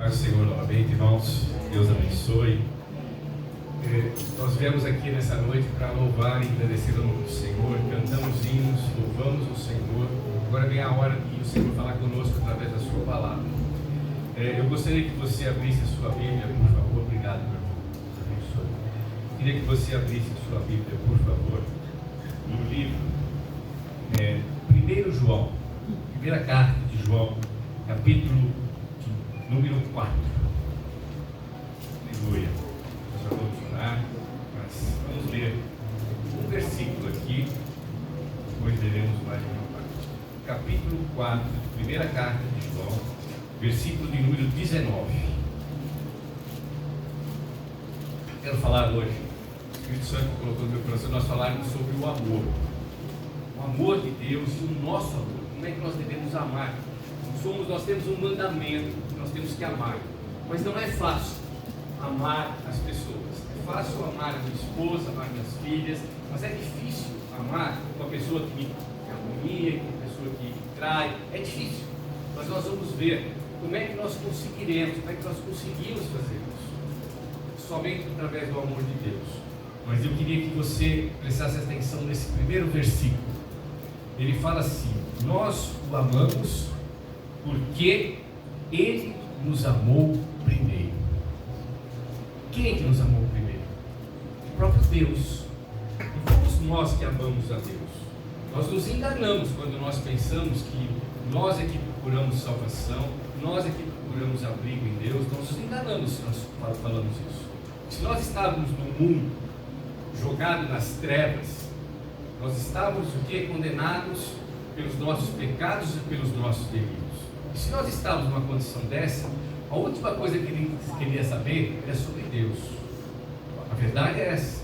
Paz do Senhor novamente, irmãos. Deus abençoe. Nós viemos aqui nessa noite para louvar e agradecer o nome do Senhor. Cantamos hinos, louvamos o Senhor. Agora vem a hora de o Senhor falar conosco através da sua palavra. Eu gostaria que você abrisse a sua Bíblia, por favor. Obrigado, meu irmão. Deus abençoe. Queria que você abrisse a sua Bíblia, por favor, no livro 1 João, primeira carta de João, capítulo número 4. Aleluia. Nós já vamos orar, mas vamos ler um versículo aqui, depois leremos mais uma parte. Capítulo 4, primeira carta de João, versículo de número 19. Quero falar hoje, o Espírito Santo colocou no meu coração, nós falarmos sobre o amor. O amor de Deus e o nosso amor. Como é que nós devemos amar? Nós temos um mandamento, nós temos que amar. Mas não é fácil amar as pessoas. É fácil amar a minha esposa, amar minhas filhas, mas é difícil amar uma pessoa que me calumnia, uma pessoa que me trai. É difícil. Mas nós vamos ver como é que nós conseguiremos, como é que nós conseguimos fazer isso. Somente através do amor de Deus. Mas eu queria que você prestasse atenção nesse primeiro versículo. Ele fala assim: nós o amamos porque Ele nos amou primeiro. Quem é que nos amou primeiro? O próprio Deus. E fomos nós que amamos a Deus. Nós nos enganamos quando nós pensamos que nós é que procuramos salvação, nós é que procuramos abrigo em Deus. Nós nos enganamos se nós falamos isso. Se nós estávamos no mundo, jogados nas trevas, nós estávamos o quê? Condenados pelos nossos pecados e pelos nossos delitos. E se nós estávamos numa condição dessa, a última coisa que ele queria saber era sobre Deus. A verdade é essa.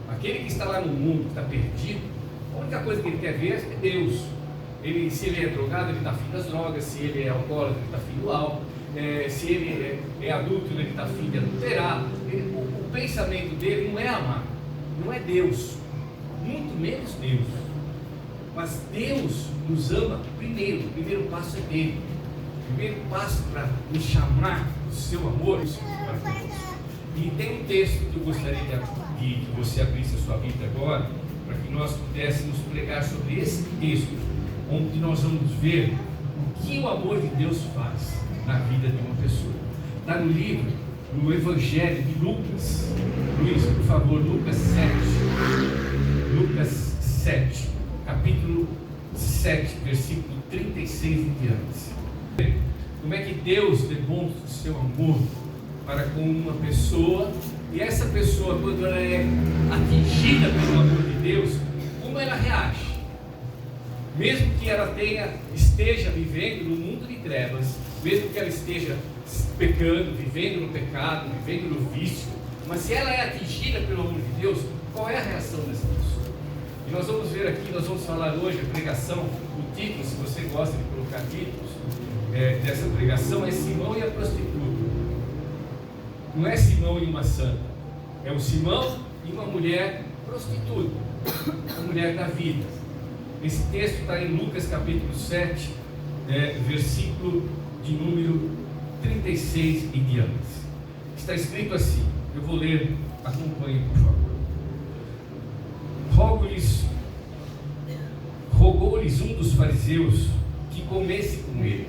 Aquele que está lá no mundo, que está perdido, a única coisa que ele quer ver é Deus. Se ele é drogado, ele está afim das drogas. Se ele é alcoólatra, ele está afim do álcool. Se ele é adúltero, ele está afim de adulterar. O pensamento dele não é amar, não é Deus, muito menos Deus. Mas Deus nos ama primeiro. O primeiro passo é dele. O primeiro passo para nos chamar do seu amor para conosco. E tem um texto que eu gostaria que você abrisse a sua Bíblia agora, para que nós pudéssemos pregar sobre esse texto, onde nós vamos ver o que o amor de Deus faz na vida de uma pessoa. Está no livro, no Evangelho de Lucas. Luiz, por favor, Lucas 7. Lucas 7, capítulo 7, versículo 36 em diante. Como é que Deus demonstra o seu amor para com uma pessoa, e essa pessoa, quando ela é atingida pelo amor de Deus, como ela reage? Mesmo que ela esteja vivendo no mundo de trevas, mesmo que ela esteja pecando, vivendo no pecado, vivendo no vício, mas se ela é atingida pelo amor de Deus, qual é a reação dessa pessoa? E nós vamos ver aqui, nós vamos falar hoje a pregação, o título, se você gosta de colocar títulos dessa pregação, é Simão e a prostituta. Não é Simão e uma santa, é um Simão e uma mulher prostituta, uma mulher da vida. Esse texto está em Lucas capítulo 7, versículo de número 36 e diante. Está escrito assim, eu vou ler, acompanhe por favor. Rogou-lhes um dos fariseus que comesse com ele.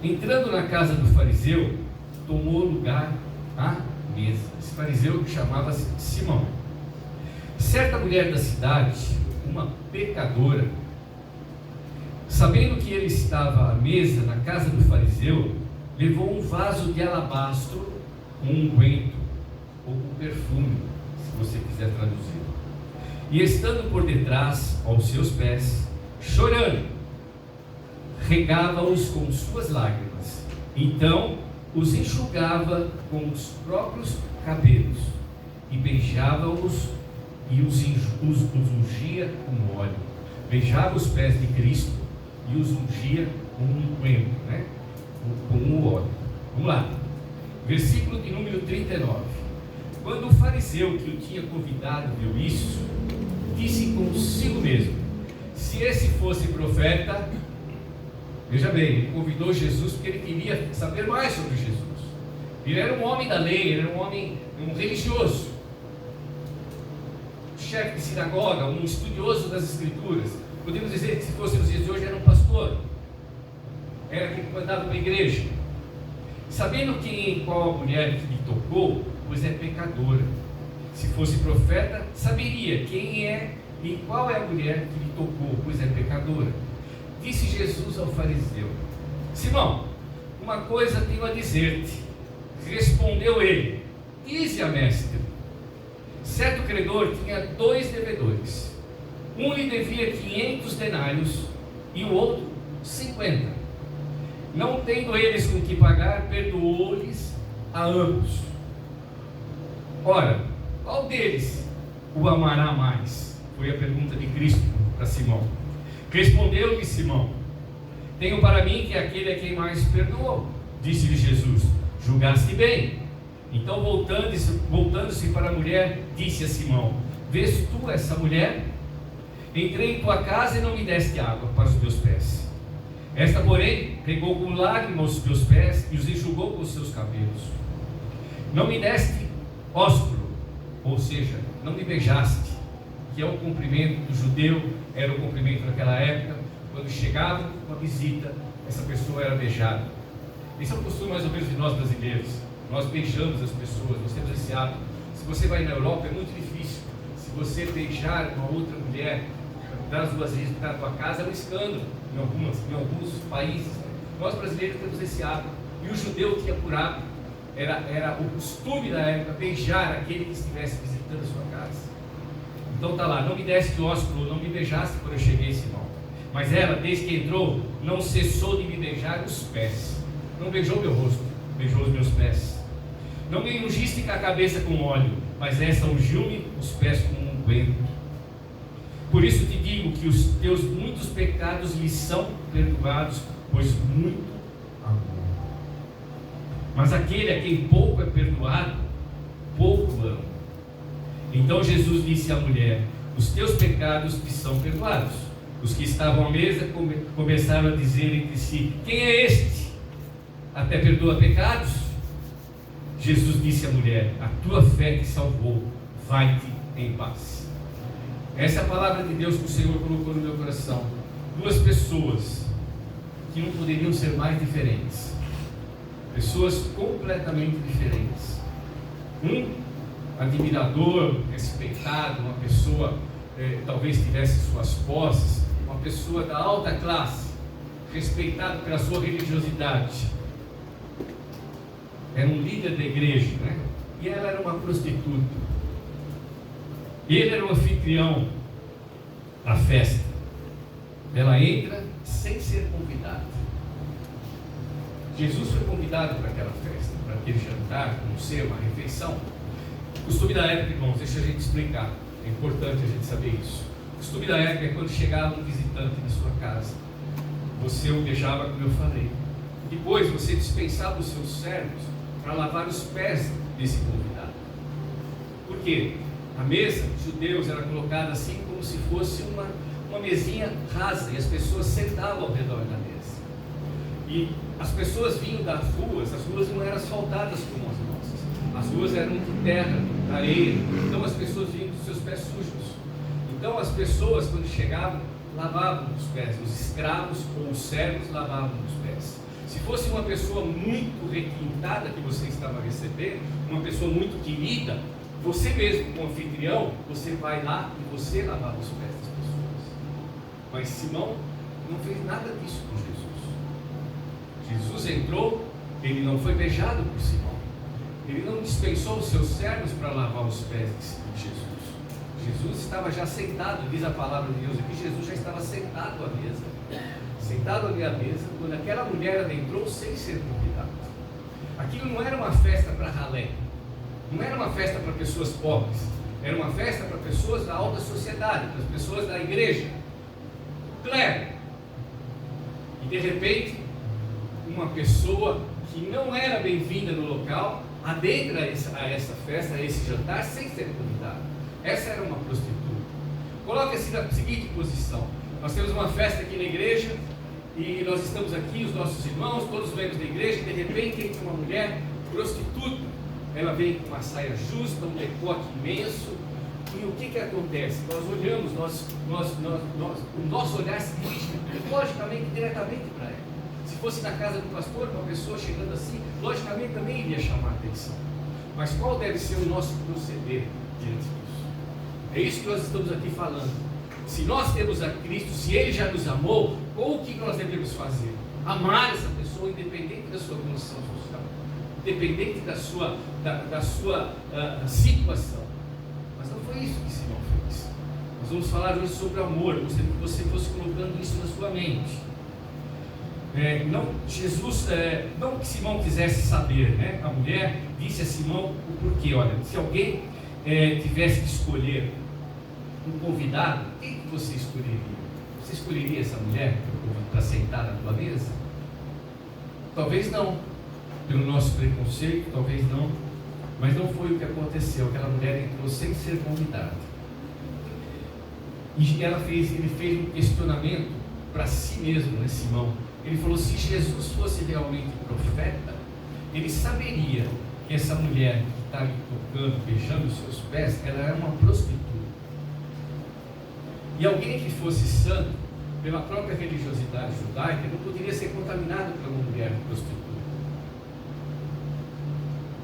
Entrando na casa do fariseu, tomou lugar à mesa. Esse fariseu chamava-se Simão. Certa mulher da cidade, uma pecadora, sabendo que ele estava à mesa na casa do fariseu, levou um vaso de alabastro com unguento ou com perfume, se você quiser traduzir. E estando por detrás, aos seus pés, chorando, regava-os com suas lágrimas. Então os enxugava com os próprios cabelos, e beijava-os e os ungia com óleo. Beijava os pés de Cristo e os ungia com um unguento, com o óleo. Vamos lá, versículo de número 39. Quando o fariseu que o tinha convidado viu isso, disse consigo mesmo: se esse fosse profeta, Veja bem, ele convidou Jesus porque ele queria saber mais sobre Jesus. Ele era um homem da lei, ele era um homem, um religioso, chefe de sinagoga, um estudioso das Escrituras. Podemos dizer que, se fosse nos dias de hoje, era um pastor, era quem comandava uma igreja. Sabendo quem, qual a mulher que lhe tocou, pois é pecadora. Se fosse profeta, saberia quem é e qual é a mulher que lhe tocou, pois é pecadora. Disse Jesus ao fariseu: Simão, uma coisa tenho a dizer-te. Respondeu ele: Dize a mestre. Certo credor tinha 2 devedores. Um lhe devia 500 denários e o outro 50. Não tendo eles com que pagar, perdoou-lhes a ambos. Ora, qual deles o amará mais? Foi a pergunta de Cristo para Simão. Respondeu-lhe Simão: Tenho para mim que aquele é quem mais perdoou. Disse-lhe Jesus: Julgaste bem. Então, voltando-se para a mulher, disse a Simão: Vês tu essa mulher? Entrei em tua casa e não me deste água para os meus pés. Esta, porém, pegou com lágrimas os meus pés e os enxugou com os seus cabelos. Não me deste ósculo, ou seja, não me beijaste, que é o cumprimento do judeu, era o cumprimento naquela época. Quando chegava uma visita, essa pessoa era beijada. Esse é o costume mais ou menos de nós brasileiros. Nós beijamos as pessoas, nós temos esse hábito. Se você vai na Europa, é muito difícil. Se você beijar uma outra mulher das 2 vezes na tua casa, é um escândalo em alguns países. Nós brasileiros temos esse hábito. E o judeu tinha por hábito, era o costume da época, beijar aquele que estivesse visitando a sua casa. Então está lá: Não me deste ósculo, não me beijaste quando eu cheguei, Simão. Mas ela, desde que entrou, não cessou de me beijar os pés. Não beijou meu rosto, beijou os meus pés. Não me ungiste a cabeça com óleo, mas esta ungiu-me os pés com um unguento. Por isso te digo que os teus muitos pecados lhe são perdoados, pois muito amor. Mas aquele a quem pouco é perdoado, pouco ama. Então Jesus disse à mulher: Os teus pecados te são perdoados. Os que estavam à mesa começaram a dizer entre si: Quem é este? Até perdoa pecados? Jesus disse à mulher: A tua fé te salvou, vai-te em paz. Essa é a palavra de Deus que o Senhor colocou no meu coração. 2 pessoas que não poderiam ser mais diferentes, pessoas completamente diferentes. Um admirador, respeitado, uma pessoa talvez tivesse suas posses, uma pessoa da alta classe, respeitado pela sua religiosidade. Era um líder da igreja, né? E ela era uma prostituta. Ele era o anfitrião da festa. Ela entra sem ser convidada. Jesus foi convidado para aquela festa, para aquele jantar, como ser uma refeição. O costume da época, irmãos, deixa a gente explicar. É importante a gente saber isso. O costume da época é quando chegava um visitante na sua casa, você o beijava, como eu falei. Depois você dispensava os seus servos para lavar os pés desse convidado. Por quê? A mesa dos judeus era colocada assim como se fosse uma mesinha rasa, e as pessoas sentavam ao redor da mesa. E as pessoas vinham das ruas, as ruas não eram asfaltadas como as nossas, as ruas eram de terra, de areia, então as pessoas vinham com seus pés sujos. Então as pessoas, quando chegavam, lavavam os pés, os escravos ou os servos lavavam os pés. Se fosse uma pessoa muito requintada que você estava recebendo, uma pessoa muito querida, você mesmo, como anfitrião, você vai lá e você lavava os pés das pessoas. Mas Simão não fez nada disso com Jesus. Jesus entrou, ele não foi beijado por Simão. Ele não dispensou os seus servos para lavar os pés de Jesus. Jesus estava já sentado, diz a palavra de Deus aqui, Jesus já estava sentado à mesa. Sentado ali à mesa, quando aquela mulher entrou sem ser convidada. Aquilo não era uma festa para ralé. Não era uma festa para pessoas pobres, era uma festa para pessoas da alta sociedade, para as pessoas da igreja, clero. E de repente, uma pessoa que não era bem-vinda no local, adentra a essa festa, a esse jantar, sem ser convidada. Essa era uma prostituta. Coloque-se na seguinte posição: nós temos uma festa aqui na igreja, e nós estamos aqui, os nossos irmãos, todos os membros da igreja, e de repente entra uma mulher prostituta. Ela vem com uma saia justa, um decote imenso, e o que acontece? Nós olhamos, o nosso olhar se dirige logicamente, diretamente para ela. Se fosse na casa do pastor, uma pessoa chegando assim, logicamente também iria chamar a atenção. Mas qual deve ser o nosso proceder diante disso? É isso que nós estamos aqui falando. Se nós temos a Cristo, se Ele já nos amou, o que nós devemos fazer? Amar essa pessoa, independente da sua condição social, independente da sua situação. Mas não foi isso que Simão fez. Nós vamos falar hoje sobre amor. Gostaria que você fosse colocando isso na sua mente. Não que Simão quisesse saber, né? A mulher disse a Simão o porquê. Olha, se alguém tivesse que escolher um convidado, quem que você escolheria? Você escolheria essa mulher para sentar na tua mesa? Talvez não, pelo nosso preconceito, talvez não, mas não foi o que aconteceu. Aquela mulher entrou sem ser convidada, e ele fez um questionamento para si mesmo, né, Simão? Ele falou: se Jesus fosse realmente profeta, ele saberia que essa mulher que está lhe tocando, beijando os seus pés, ela era uma prostituta. E alguém que fosse santo, pela própria religiosidade judaica, não poderia ser contaminado por uma mulher prostituta.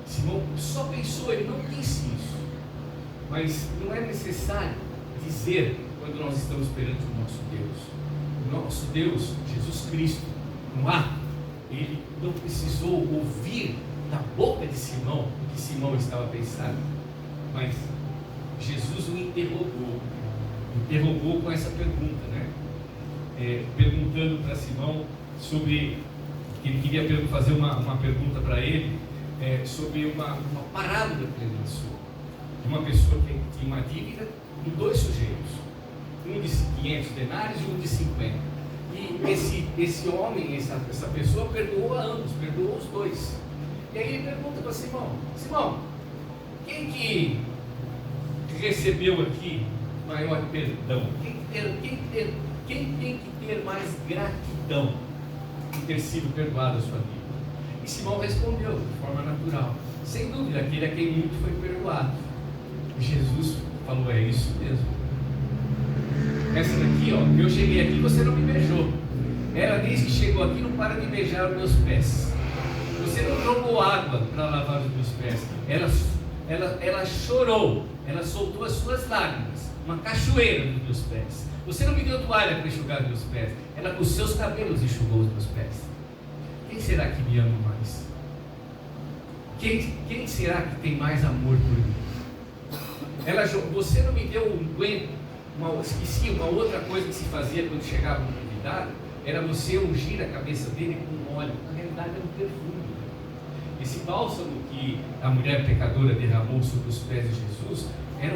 Simão só pensou, ele não disse isso. Mas não é necessário dizer quando nós estamos perante o nosso Deus. O nosso Deus, Jesus Cristo, no ato, ele não precisou ouvir da boca de Simão o que Simão estava pensando, mas Jesus o interrogou com essa pergunta, né? Perguntando para Simão sobre, ele queria fazer uma pergunta para ele, sobre uma parábola que ele lançou, de uma pessoa que tinha uma dívida com dois sujeitos, um de 500 denários e um de 50. E esse homem, essa pessoa perdoou a ambos, perdoou os dois. E aí ele pergunta para Simão, quem que recebeu aqui maior perdão? Quem tem que ter mais gratidão de ter sido perdoado a sua vida? E Simão respondeu de forma natural: sem dúvida, aquele a quem muito foi perdoado. E Jesus falou: é isso mesmo. Essa daqui, ó, eu cheguei aqui, você não me beijou. Ela, desde que chegou aqui, não para de beijar os meus pés. Você não jogou água para lavar os meus pés. Ela chorou, ela soltou as suas lágrimas, uma cachoeira nos meus pés. Você não me deu toalha para enxugar os meus pés. Ela com os seus cabelos enxugou os meus pés. Quem será que me ama mais? Quem será que tem mais amor por mim? Você não me deu um unguento. Esqueci uma outra coisa que se fazia quando chegava um convidado, era você ungir a cabeça dele com óleo. Na realidade era um perfume. Esse bálsamo que a mulher pecadora derramou sobre os pés de Jesus era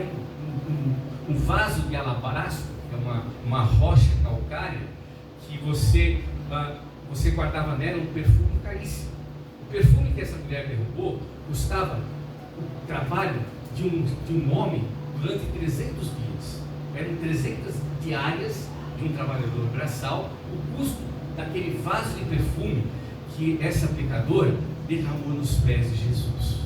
um vaso de alabastro, que é uma rocha calcária, que você guardava nela um perfume caríssimo. O perfume que essa mulher derrubou custava o trabalho de um homem durante 300 dias. Eram 300 diárias de um trabalhador braçal, o custo daquele vaso de perfume que essa pecadora derramou nos pés de Jesus.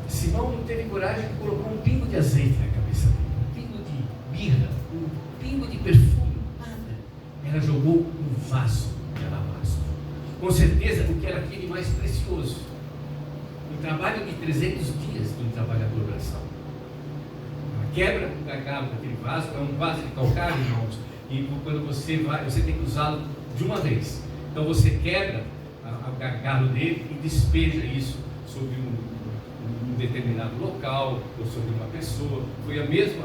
Simão não teve coragem de colocar um pingo de azeite na cabeça dele, um pingo de mirra, um pingo de perfume, nada. Ela jogou um vaso de alabastro, com certeza o que era aquele mais precioso, um trabalho de 300 dias de um trabalhador braçal. Quebra o gargalo daquele vaso, é um vaso de calcário, irmãos, e quando você tem que usá-lo de uma vez. Então você quebra o gargalo dele e despeja isso sobre um determinado local ou sobre uma pessoa. Foi o mesmo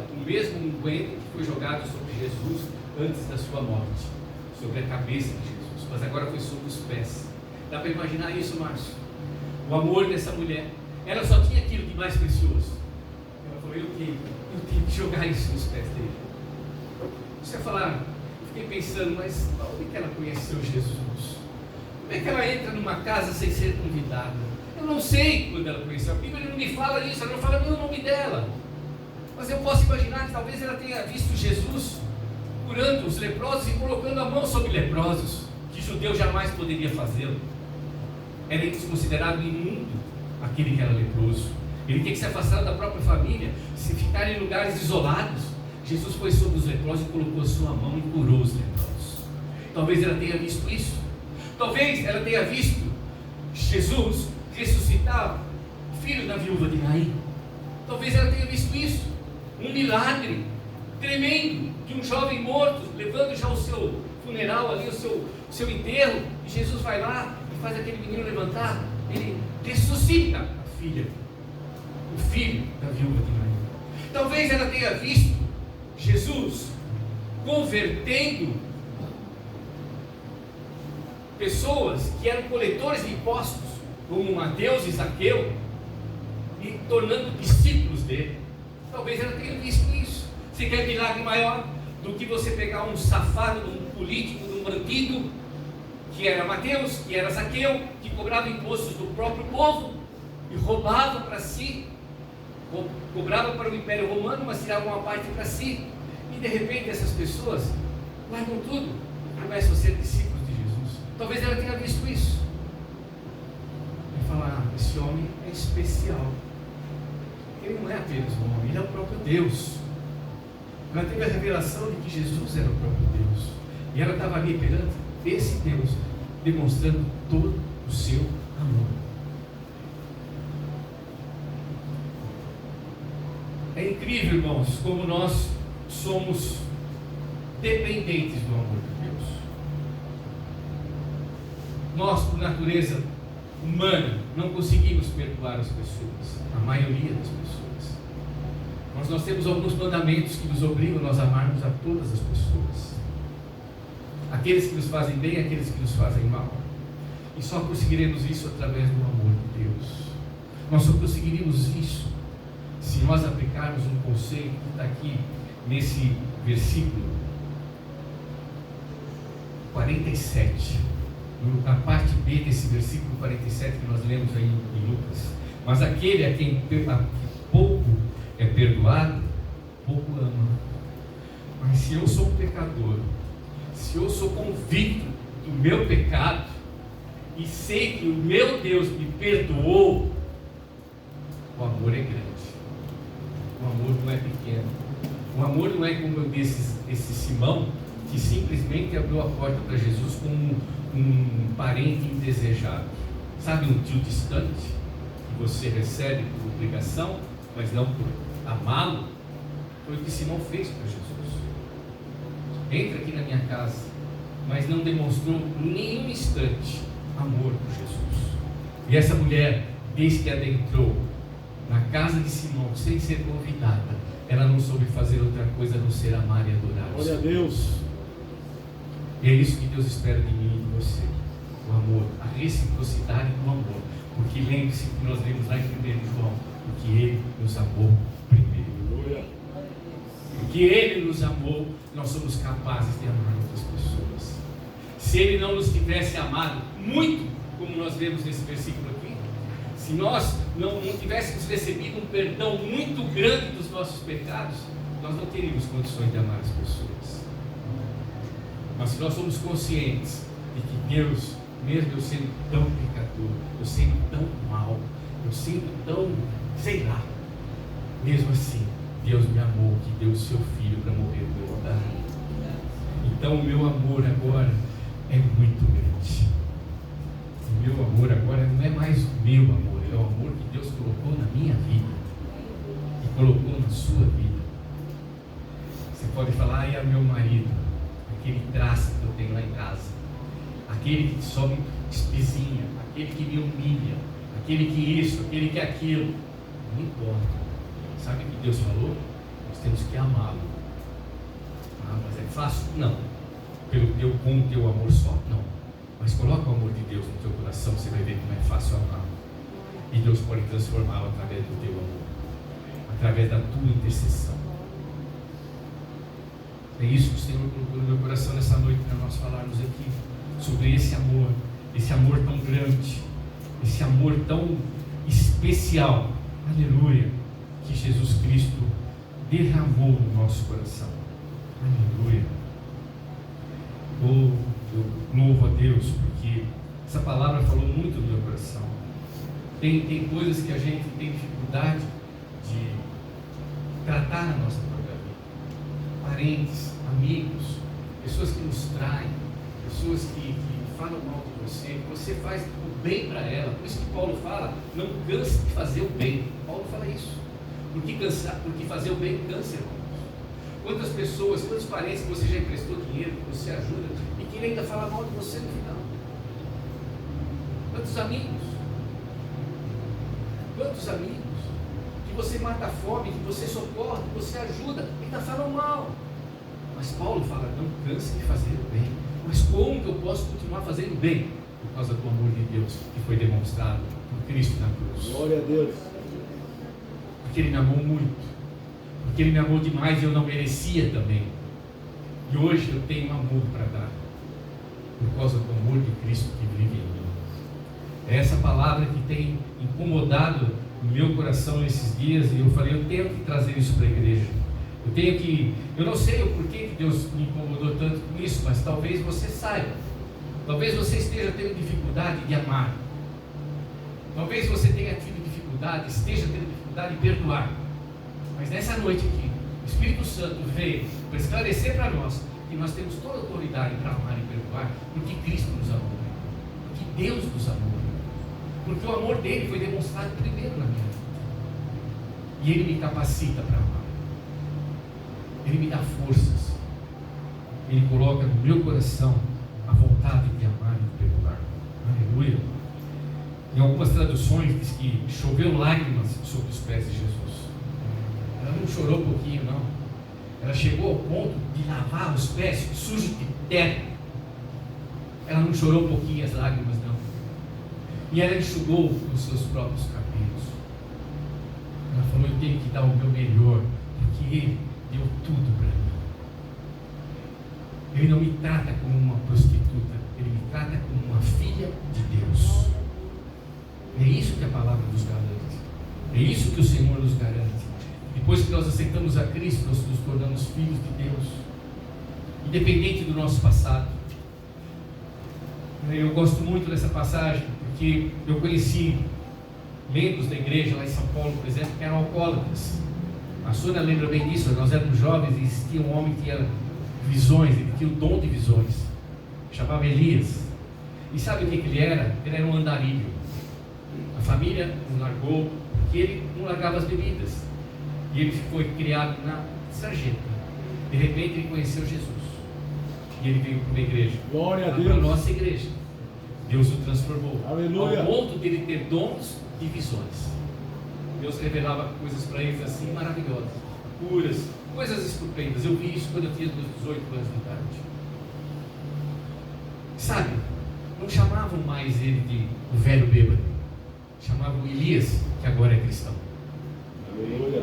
unguento que foi jogado sobre Jesus antes da sua morte, sobre a cabeça de Jesus, mas agora foi sobre os pés. Dá para imaginar isso, Márcio? O amor dessa mulher, ela só tinha aquilo de mais precioso. Ela falou: eu tenho que jogar isso nos pés dele. Você vai falar, fiquei pensando, mas onde que ela conheceu Jesus? Como é que ela entra numa casa sem ser convidada? Eu não sei quando ela conheceu. A Bíblia não me fala isso, ela não fala nem o nome dela. Mas eu posso imaginar que talvez ela tenha visto Jesus curando os leprosos e colocando a mão sobre leprosos, que judeu jamais poderia fazê-lo. Era considerado imundo aquele que era leproso. Ele tinha que se afastar da própria família, se ficar em lugares isolados. Jesus foi sobre os leprosos e colocou a sua mão e curou os leprosos. Talvez ela tenha visto isso. Talvez ela tenha visto Jesus ressuscitar o filho da viúva de Naim. Talvez ela tenha visto isso. Um milagre tremendo de um jovem morto, levando já o seu funeral ali, o seu enterro. E Jesus vai lá e faz aquele menino levantar. Ele ressuscita a filha, o filho da viúva de Naim. Talvez ela tenha visto Jesus convertendo pessoas que eram coletores de impostos, como Mateus e Zaqueu, e tornando discípulos dele. Talvez ela tenha visto isso. Você quer milagre maior do que você pegar um safado, um político, um bandido, que era Mateus, que era Zaqueu, que cobrava impostos do próprio povo e roubava para si, cobrava para o Império Romano, mas tirava uma parte para si. E de repente essas pessoas guardam tudo e começam a ser discípulos de Jesus. Talvez ela tenha visto isso e falar: esse homem é especial. Ele não é apenas um homem, ele é o próprio Deus. Ela teve a revelação de que Jesus era o próprio Deus, e ela estava ali perante esse Deus, demonstrando todo o seu amor. É incrível, irmãos, como nós somos dependentes do amor de Deus. Nós, por natureza humana, não conseguimos perdoar as pessoas, a maioria das pessoas. Mas nós temos alguns mandamentos que nos obrigam a nós amarmos a todas as pessoas, aqueles que nos fazem bem, aqueles que nos fazem mal. E só conseguiremos isso através do amor de Deus. Nós só conseguiríamos isso se nós aplicarmos um conceito que está aqui nesse versículo 47, na parte B desse versículo 47 que nós lemos aí em Lucas. Mas aquele a quem pouco é perdoado, pouco ama. Mas se eu sou um pecador, se eu sou convicto do meu pecado e sei que o meu Deus me perdoou, o amor é grande. O amor não é pequeno. O amor não é como eu disse esse Simão, que simplesmente abriu a porta para Jesus como um parente indesejado. Sabe, um tio distante que você recebe por obrigação, mas não por amá-lo? Foi o que Simão fez para Jesus. Entra aqui na minha casa, mas não demonstrou em nenhum instante amor por Jesus. E essa mulher, desde que adentrou na casa de Simão, sem ser convidada, ela não soube fazer outra coisa a não ser amar e adorar. Glória a Deus. E é isso que Deus espera de mim e de você: o amor, a reciprocidade do amor. Porque lembre-se que nós lemos lá em 1 João, porque Ele nos amou primeiro. Porque Ele nos amou, nós somos capazes de amar outras pessoas. Se Ele não nos tivesse amado muito, como nós vemos nesse versículo aqui, se nós não tivéssemos recebido um perdão muito grande dos nossos pecados, nós não teríamos condições de amar as pessoas. Mas se nós somos conscientes de que Deus, mesmo eu sendo tão pecador, eu sendo tão mal, eu sendo tão, sei lá, mesmo assim, Deus me amou, que deu o seu filho para morrer no meu lugar. Então o meu amor agora é muito grande. O meu amor agora não é mais o meu amor, é o amor que Deus colocou na minha vida e colocou na sua vida. Você pode falar: é meu marido, aquele traço que eu tenho lá em casa, aquele que só me espezinha, aquele que me humilha, aquele que isso, aquele que aquilo. Não importa. Sabe o que Deus falou? Nós temos que amá-lo. Ah, mas é fácil? Não. Com o teu amor só? Não. Mas coloca o amor de Deus no teu coração, você vai ver como é fácil amá-lo. E Deus pode transformá-lo através do teu amor, através da tua intercessão. É isso que o Senhor colocou no meu coração nessa noite para nós falarmos aqui sobre esse amor tão grande, esse amor tão especial, aleluia, que Jesus Cristo derramou no nosso coração. Aleluia. Eu louvo a Deus, porque essa palavra falou muito no meu coração. Tem coisas que a gente tem dificuldade de tratar na nossa própria vida. Parentes, amigos, pessoas que nos traem, pessoas que falam mal de você, que você faz o bem para ela. Por isso que Paulo fala, não canse de fazer o bem. Paulo fala isso. Porque fazer o bem cansa, irmãos. Quantas pessoas, quantos parentes que você já emprestou dinheiro, que você ajuda, e que ele ainda fala mal de você no final? Quantos amigos? Quantos amigos que você mata a fome, que você socorre, que você ajuda, e ainda falam mal? Mas Paulo fala, não canse de fazer o bem. Mas como que eu posso continuar fazendo bem? Por causa do amor de Deus que foi demonstrado por Cristo na cruz. Glória a Deus. Porque Ele me amou muito. Porque Ele me amou demais e eu não merecia também. E hoje eu tenho amor para dar. Por causa do amor de Cristo que vive em mim. É essa palavra que tem incomodado o meu coração nesses dias. E eu falei, eu tenho que trazer isso para a igreja. Eu não sei o porquê que Deus me incomodou tanto com isso, mas talvez você saiba. Talvez você esteja tendo dificuldade de amar. Talvez você tenha tido dificuldade, esteja tendo dificuldade de perdoar. Mas nessa noite aqui, o Espírito Santo veio para esclarecer para nós que nós temos toda a autoridade para amar e perdoar, porque Cristo nos amou, porque Deus nos amou, porque o amor dele foi demonstrado primeiro na minha vida. E ele me capacita para amar. Ele me dá forças. Ele coloca no meu coração a vontade de amar e de perdoar. Aleluia. Em algumas traduções diz que choveu lágrimas sobre os pés de Jesus. Ela não chorou um pouquinho, não. Ela chegou ao ponto de lavar os pés sujos de terra. Ela não chorou um pouquinho as lágrimas, não. E ela enxugou os seus próprios cabelos. Ela falou, eu tenho que dar o meu melhor, porque Ele deu tudo para mim. Ele não me trata como uma prostituta, Ele me trata como uma filha de Deus. É isso que a palavra nos garante. É isso que o Senhor nos garante. Depois que nós aceitamos a Cristo, nós nos tornamos filhos de Deus, independente do nosso passado. Eu gosto muito dessa passagem, porque eu conheci membros da igreja lá em São Paulo, por exemplo, que eram alcoólatras. A Sônia lembra bem disso. Nós éramos jovens e existia um homem que tinha visões, ele tinha o dom de visões, chamava Elias. E sabe o que ele era? Ele era um andarilho. A família o largou porque ele não largava as bebidas. E ele foi criado na sarjeta. De repente ele conheceu Jesus. E ele veio para uma igreja. Glória a Deus. Para a nossa igreja. Deus o transformou. Aleluia. Ao ponto de ele ter dons e visões. Deus revelava coisas para eles assim maravilhosas. Curas, coisas estupendas. Eu vi isso quando eu tinha 18 anos de idade. Sabe, não chamavam mais ele de o velho bêbado. Chamavam Elias, que agora é cristão. Aleluia.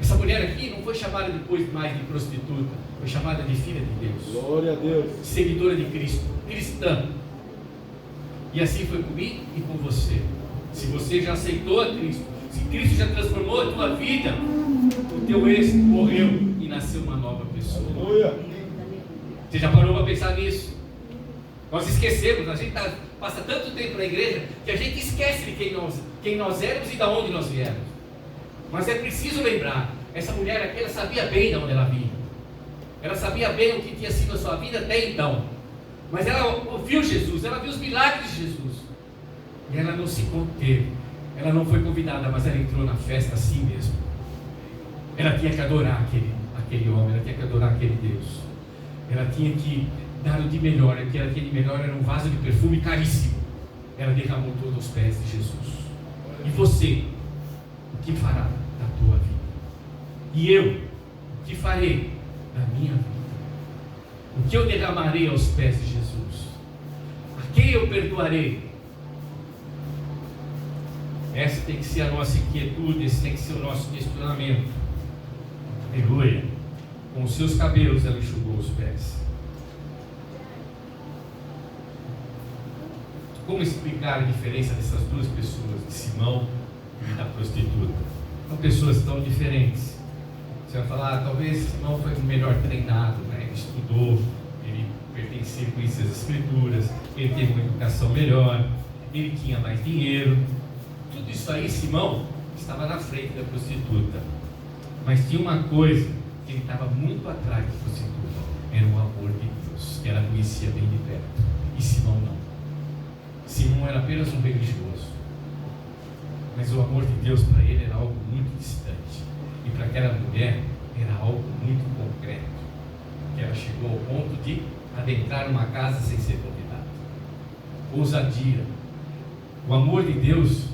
Essa mulher aqui não foi chamada depois mais de prostituta, foi chamada de filha de Deus. Glória a Deus. Seguidora de Cristo, cristã. E assim foi comigo e com você. Se você já aceitou a Cristo, se Cristo já transformou a tua vida, o teu ex morreu e nasceu uma nova pessoa. Aleluia. Você já parou para pensar nisso? Nós esquecemos, a gente passa tanto tempo na igreja que a gente esquece de quem nós éramos e de onde nós viemos. Mas é preciso lembrar, essa mulher aqui, ela sabia bem de onde ela vinha. Ela sabia bem o que tinha sido a sua vida até então. Mas ela ouviu Jesus, ela viu os milagres de Jesus. E ela não se conteve. Ela não foi convidada, mas ela entrou na festa assim mesmo. Ela tinha que adorar aquele homem, ela tinha que adorar aquele Deus. Ela tinha que dar o de melhor. O que ela tinha de melhor era um vaso de perfume caríssimo. Ela derramou todo aos pés de Jesus. E você, o que fará da tua vida? E eu, o que farei da minha vida? O que eu derramarei aos pés de Jesus? A quem eu perdoarei? Essa tem que ser a nossa inquietude, esse tem que ser o nosso questionamento. Aleluia. Com os seus cabelos ela enxugou os pés. Como explicar a diferença dessas duas pessoas, de Simão e da prostituta? São pessoas tão diferentes. Você vai falar, talvez Simão foi melhor treinado, né? Ele estudou, ele se ele conhecia as escrituras, ele teve uma educação melhor, ele tinha mais dinheiro. Tudo isso aí, Simão estava na frente da prostituta. Mas tinha uma coisa, que ele estava muito atrás da prostituta, era o amor de Deus, que ela conhecia bem de perto. E Simão não. Simão era apenas um religioso, mas o amor de Deus para ele era algo muito distante, e para aquela mulher era algo muito concreto, que ela chegou ao ponto de adentrar uma casa sem ser convidada. Ousadia. O amor de Deus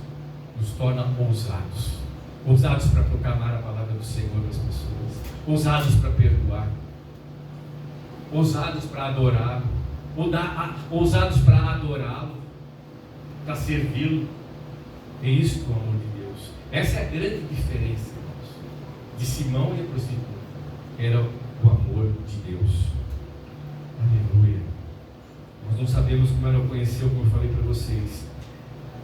nos torna ousados, ousados para proclamar a palavra do Senhor às pessoas, ousados para perdoar, ousados para adorá-lo, ousados para adorá-lo, para servi-lo. É isso que é o amor de Deus. Essa é a grande diferença, irmãos, de Simão e a prostituta. Era o amor de Deus. Aleluia. Nós não sabemos como ela o conheceu, como eu falei para vocês.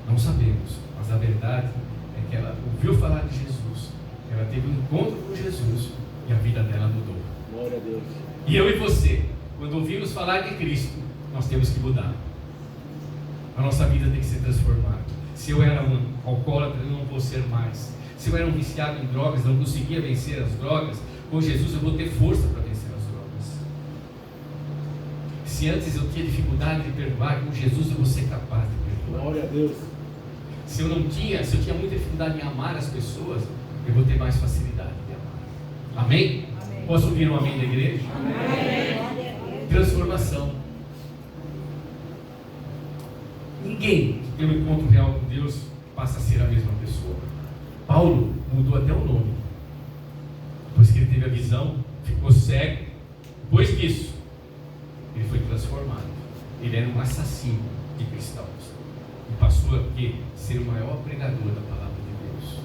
Não sabemos, mas a verdade é que ela ouviu falar de Jesus, ela teve um encontro com Jesus e a vida dela mudou. Glória a Deus. E eu e você, quando ouvimos falar de Cristo, nós temos que mudar. A nossa vida tem que ser transformada. Se eu era um alcoólatra, eu não vou ser mais. Se eu era um viciado em drogas, não conseguia vencer as drogas, com Jesus eu vou ter força para vencer as drogas. Se antes eu tinha dificuldade de perdoar, com Jesus eu vou ser capaz de perdoar. Glória a Deus. Se eu tinha muita dificuldade em amar as pessoas, eu vou ter mais facilidade de amar. Amém? Amém. Posso ouvir um amém da igreja? Amém. Transformação. Ninguém que tem um encontro real com Deus passa a ser a mesma pessoa. Paulo mudou até o nome. Depois que ele teve a visão, ficou cego. Depois disso, ele foi transformado. Ele era um assassino de cristãos. E passou a ser o maior pregador da palavra de Deus.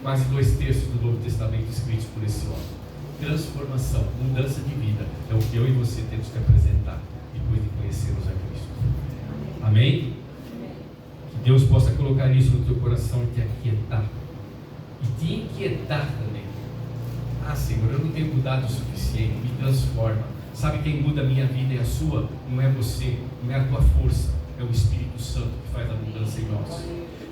Quase 2/3 do Novo Testamento escritos por esse homem. Transformação, mudança de vida, é o que eu e você temos que apresentar depois de conhecermos a Cristo. Amém? Que Deus possa colocar isso no teu coração e te aquietar. E te inquietar também. Ah, Senhor, eu não tenho mudado o suficiente, me transforma. Sabe quem muda a minha vida e a sua? Não é você, não é a tua força, é o Espírito Santo que faz a mudança em nós.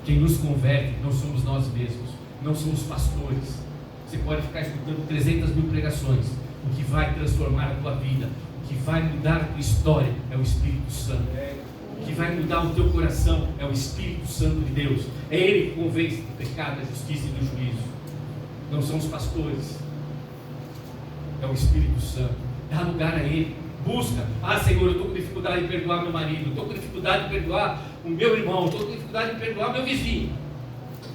Quem nos converte não somos nós mesmos, não somos pastores. Você pode ficar escutando 300.000 pregações. O que vai transformar a tua vida, o que vai mudar a tua história é o Espírito Santo. O que vai mudar o teu coração é o Espírito Santo de Deus. É Ele que convence do pecado, da justiça e do juízo. Não são os pastores. É o Espírito Santo. Dá lugar a Ele. Busca. Ah, Senhor, eu estou com dificuldade de perdoar meu marido. Estou com dificuldade de perdoar o meu irmão. Estou com dificuldade de perdoar meu vizinho.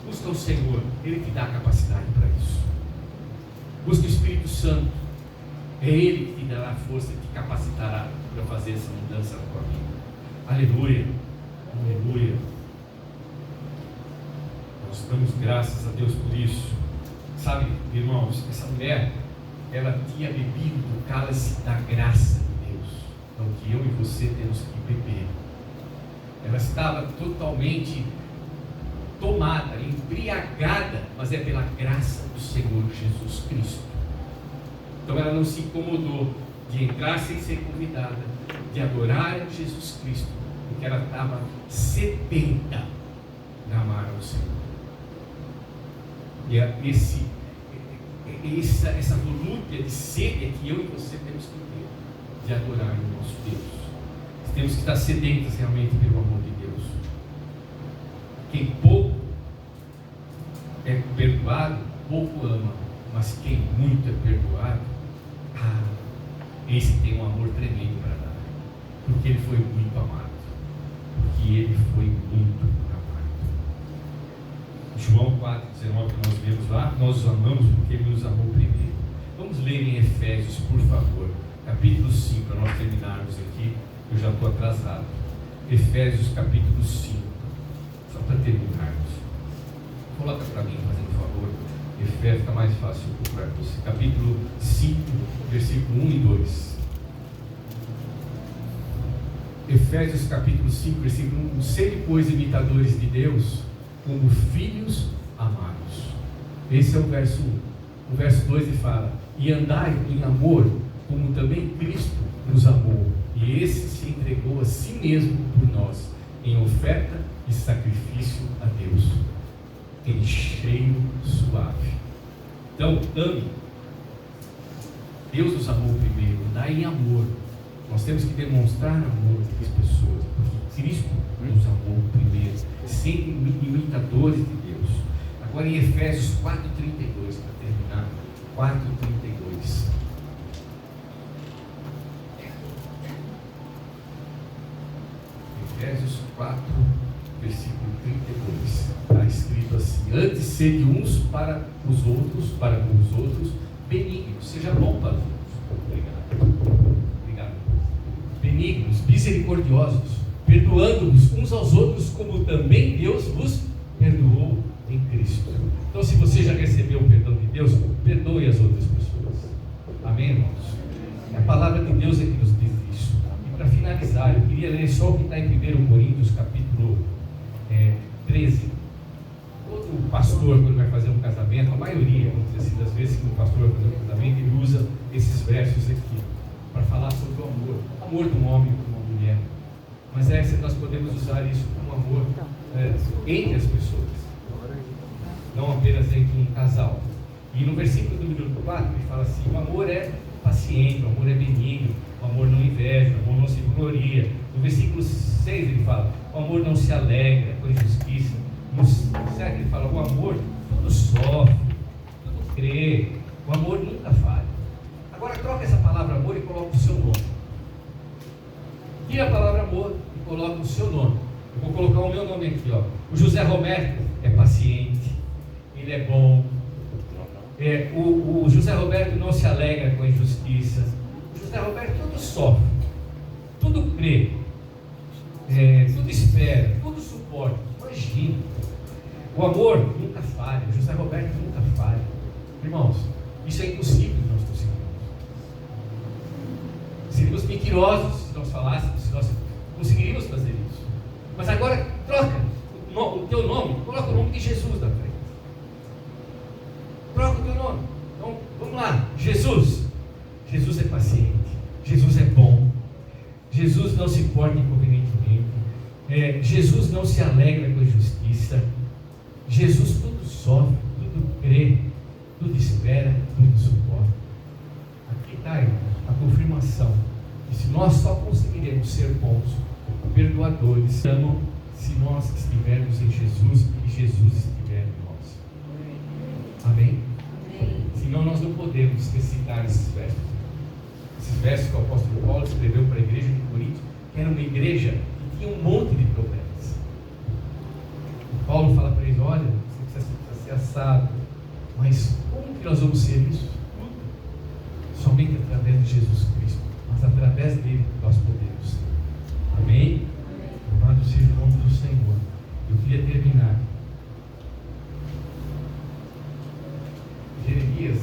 Busca o Senhor. Ele te dá a capacidade para isso. Busca o Espírito Santo. É Ele que te dará a força e te capacitará para fazer essa mudança na tua vida. Aleluia. Aleluia. Nós damos graças a Deus por isso. Sabe, irmãos, essa mulher, ela tinha bebido do cálice da graça de Deus. Então, que eu e você temos que beber. Ela estava totalmente tomada, embriagada, mas é pela graça do Senhor Jesus Cristo. Então ela não se incomodou de entrar sem ser convidada, de adorar a Jesus Cristo, porque ela estava sedenta de amar ao Senhor. E essa volúpia de sede é que eu e você temos que ter, de adorar o nosso Deus. Temos que estar sedentos realmente pelo amor de Deus. Quem pouco é perdoado, pouco ama, mas quem muito é perdoado, esse tem um amor tremendo para dar, porque ele foi muito amado, porque ele foi muito amado. João 4,19 que nós vemos lá, nós os amamos porque ele nos amou primeiro. Vamos ler em Efésios, por favor, capítulo 5, para nós terminarmos aqui. Eu já estou atrasado. Efésios capítulo 5, só para terminarmos. Coloca para mim, fazendo favor. Efésios está mais fácil para você. Capítulo 5, versículo 1 e 2. Efésios capítulo 5, versículo 1. Sede, pois, imitadores de Deus, como filhos amados. Esse é o verso 1. O verso 2 ele fala: e andai em amor, como também Cristo nos amou e esse se entregou a si mesmo por nós, em oferta e sacrifício a Deus, em cheiro suave. Então, ame. Deus nos amou primeiro, dá em amor. Nós temos que demonstrar amor às pessoas, porque Cristo nos amou primeiro, sendo imitadores de Deus. Agora em Efésios 4,32, para terminar, 4,32. Efésios 4, versículo 32. Está escrito assim: antes sede uns para os outros, benignos, seja bom para os outros. Obrigado. Benignos, misericordiosos, perdoando-vos uns aos outros, como também Deus vos perdoou em Cristo. Então, se você já recebeu o perdão de Deus, perdoe as outras pessoas. Amém, irmãos? A palavra de Deus é que nos diz isso. E para finalizar, eu queria ler só o que está em 1 Coríntios, capítulo 13. Todo pastor, quando vai fazer um casamento, a maioria, vamos dizer assim, das vezes que o pastor vai fazer um casamento, ele usa esses versos aqui para falar sobre o amor de um homem com uma mulher. Mas nós podemos usar isso como amor entre as pessoas, não apenas entre um casal. E no versículo número 4 ele fala assim: o amor é paciente, o amor é benigno, o amor não inveja, o amor não se gloria. No versículo 6 ele fala: o amor não se alegra com injustiça. No 7 ele fala: o amor tudo sofre, tudo crê, o amor nunca falha. Agora troca essa palavra amor e coloca o seu nome. Tira a palavra amor e coloca o seu nome. Eu vou colocar o meu nome aqui, ó. O José Roberto é paciente, ele é bom. O José Roberto não se alegra com a injustiça. O José Roberto tudo sofre, tudo crê, tudo espera, tudo suporta. Imagina. O amor nunca falha. O José Roberto nunca falha. Irmãos, isso é impossível de nós conseguirmos. Seríamos mentirosos se nós falássemos, se nós conseguiríamos fazer isso. Mas agora troca o teu nome, coloca o nome de Jesus na frente. Troca o teu nome. Então, vamos lá. Jesus. Jesus é paciente. Jesus é bom. Jesus não se porta inconvenientemente. Jesus não se alegra com a injustiça. Jesus tudo sofre, tudo crê, tudo espera, tudo suporta. Aqui está, irmãos, a confirmação que se nós só conseguiremos ser bons, perdoadores, se nós estivermos em Jesus e Jesus estiver em nós. Amém? Senão nós não podemos recitar esses versos. Esses versos que o apóstolo Paulo escreveu para a igreja de Corinto, que era uma igreja que tinha um monte de problemas. O Paulo fala para eles: olha, você precisa ser assado, mas como que nós vamos ser isso? Somente através de Jesus Cristo, mas através dele nós podemos ser. Amém? Louvado seja o nome do Senhor. Eu queria terminar. Jeremias,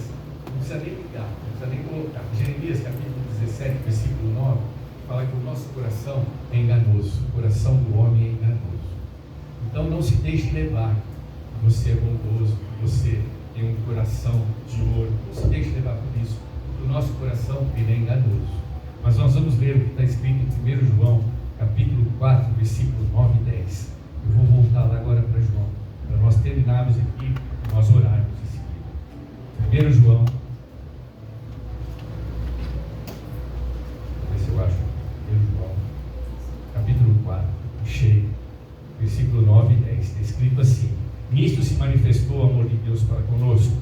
não precisa nem ligar, não precisa nem colocar. Jeremias, capítulo 17, versículo 9, fala que o nosso coração é enganoso, o coração do homem é enganoso. Então não se deixe levar, que você é bondoso, que você tem um coração de ouro. Não se deixe levar por isso, porque o nosso coração ele é enganoso. Mas nós vamos ler o que está escrito em 1 João, capítulo 4, versículo 9 e 10. Eu vou voltar lá agora para João, para nós terminarmos aqui e nós orarmos em seguida. 1 João, vou ver se eu acho. 1 João, capítulo 4, cheio, versículo 9 e 10. Está escrito assim: nisto se manifestou o amor de Deus para conosco,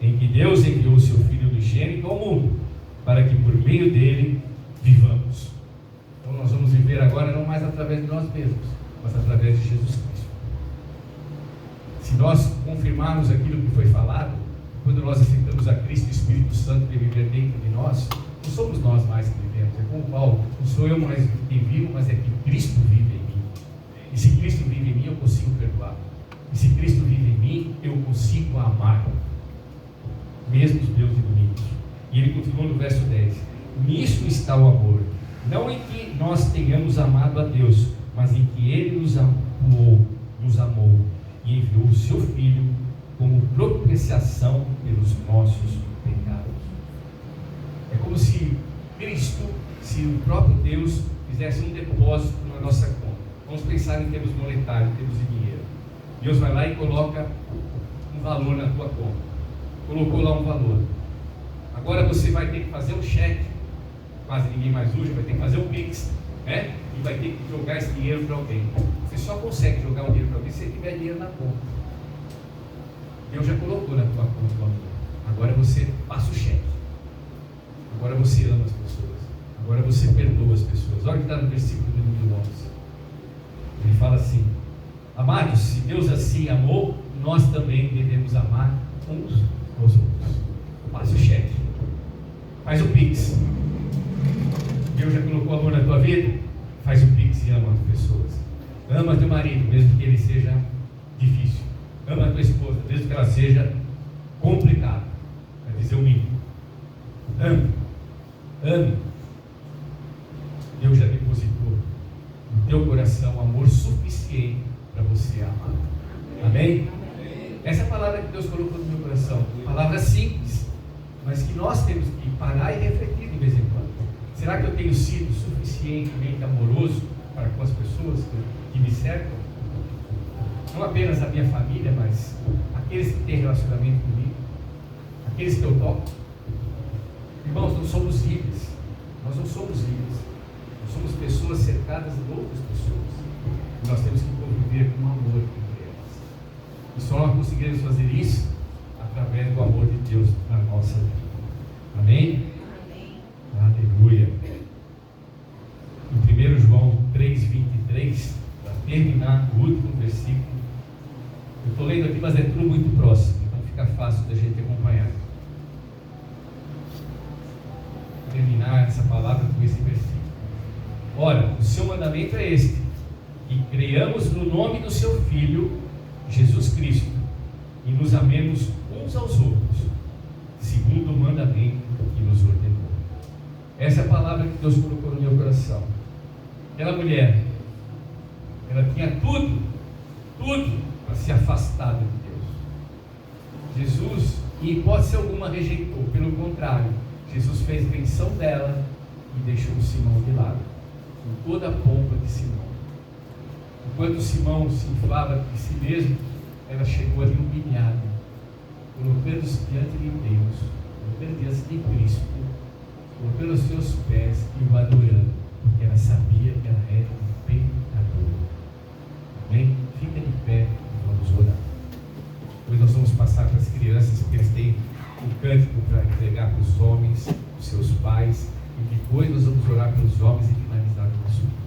em que Deus enviou o seu Filho unigênito ao mundo, para que por meio dele vivamos. Então nós vamos viver agora não mais através de nós mesmos, mas através de Jesus Cristo. Se nós confirmarmos aquilo que foi falado, quando nós aceitamos a Cristo, o Espírito Santo que viver dentro de nós, não somos nós mais que vivemos. É como Paulo: não sou eu mais quem vivo, mas é que Cristo vive em mim. E se Cristo vive em mim, eu consigo perdoar. E se Cristo vive em mim, eu consigo amar, mesmo os meus inimigos. E ele continua no verso 10: nisso está o amor, não em que nós tenhamos amado a Deus, mas em que Ele nos amou e enviou o seu Filho como propiciação pelos nossos pecados. É como se Cristo se o próprio Deus fizesse um depósito na nossa conta. Vamos pensar em termos monetários, em termos de dinheiro. Deus vai lá e coloca um valor na tua conta. Colocou lá um valor. Agora você vai ter que fazer um cheque. Quase ninguém mais usa, vai ter que fazer um Pix, né? E vai ter que jogar esse dinheiro para alguém. Você só consegue jogar o dinheiro para alguém se você tiver dinheiro na conta. Deus já colocou na tua conta o valor. Agora você passa o cheque. Agora você ama as pessoas. Agora você perdoa as pessoas. Olha o que está no versículo número 11. Ele fala assim: amados, se Deus assim amou, nós também devemos amar uns aos outros. Passa o cheque. Faz o Pix. Deus já colocou amor na tua vida? Faz o Pix e ama as pessoas. Ama teu marido, mesmo que ele seja difícil. Ama a tua esposa, mesmo que ela seja complicada. Vai dizer o mínimo. Ame. Ame. Deus já depositou no teu coração amor suficiente para você amar. Amém? Essa é a palavra que Deus colocou no meu coração. Palavra simples, mas que nós temos que parar e refletir de vez em quando. Será que eu tenho sido suficientemente amoroso para com as pessoas que me cercam? Não apenas a minha família, mas aqueles que têm relacionamento comigo, aqueles que eu toco. Irmãos, não somos livres. Nós não somos livres. Nós somos pessoas cercadas de outras pessoas. E nós temos que conviver com amor entre elas. E só nós conseguiremos fazer isso através do amor de Deus na nossa vida. Amém? Aleluia. Em 1 João 3,23, para terminar o último versículo, eu estou lendo aqui, mas é tudo muito próximo, então fica fácil da gente acompanhar. Vou terminar essa palavra com esse versículo. Ora, o seu mandamento é este: que creiamos no nome do seu Filho, Jesus Cristo, e nos amemos uns aos outros, segundo o mandamento que nos ordenou. Essa é a palavra que Deus colocou no meu coração. Aquela mulher, ela tinha tudo para se afastar de Deus. Jesus, em hipótese alguma, rejeitou. Pelo contrário, Jesus fez menção dela e deixou Simão de lado, com toda a pompa de Simão. Enquanto Simão se inflava de si mesmo, ela chegou ali humilhada, colocando-se diante de Deus, colocando diante de Cristo, colocando os seus pés e o adorando, porque ela sabia que ela era um pecador. Amém? Fica de pé e vamos orar. Depois nós vamos passar para as crianças, porque eles têm um cântico para entregar para os homens, os seus pais, e depois nós vamos orar pelos homens e finalizar com o assunto.